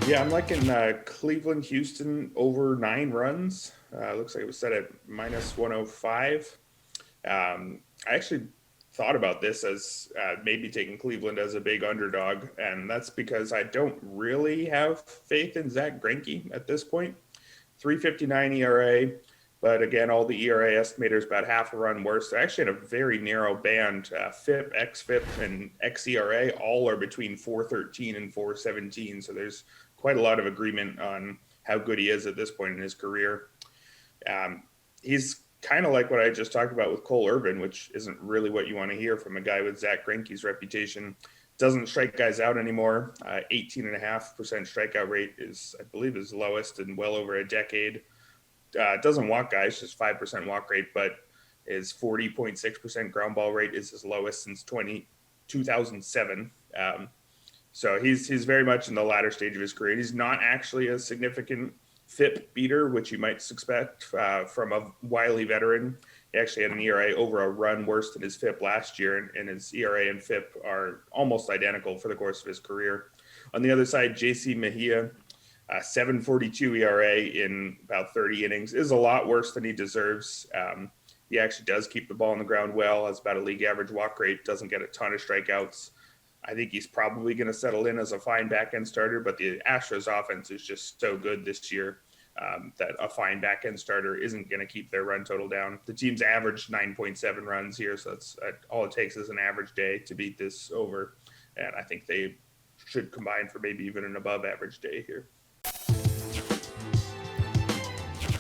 Yeah, I'm liking Cleveland, Houston over 9 runs. Looks like it was set at minus 105. I actually thought about this as maybe taking Cleveland as a big underdog, and that's because I don't really have faith in Zach Greinke at this point. 3.59 ERA, but again, all the ERA estimators about half a run worse. They actually had a very narrow band. FIP, XFIP, and XERA all are between 4.13 and 4.17. So there's quite a lot of agreement on how good he is at this point in his career. He's kind of like what I just talked about with Cole Irvin, which isn't really what you want to hear from a guy with Zach Greinke's reputation. Doesn't strike guys out anymore. 18.5% strikeout rate is, I believe, his lowest in well over a decade. Doesn't walk guys, just 5% walk rate, but his 40.6% ground ball rate is his lowest since 2007. So he's very much in the latter stage of his career. He's not actually a significant FIP beater, which you might expect from a wily veteran. He actually had an ERA over a run worse than his FIP last year, and his ERA and FIP are almost identical for the course of his career. On the other side, JC Mejia, 7.42 ERA in about 30 innings is a lot worse than he deserves. He actually does keep the ball on the ground well, has about a league average walk rate, doesn't get a ton of strikeouts. I think he's probably going to settle in as a fine back end starter, but the Astros offense is just so good this year that a fine back end starter isn't going to keep their run total down. The team's averaged 9.7 runs here, so that's all it takes is an average day to beat this over. And I think they should combine for maybe even an above average day here.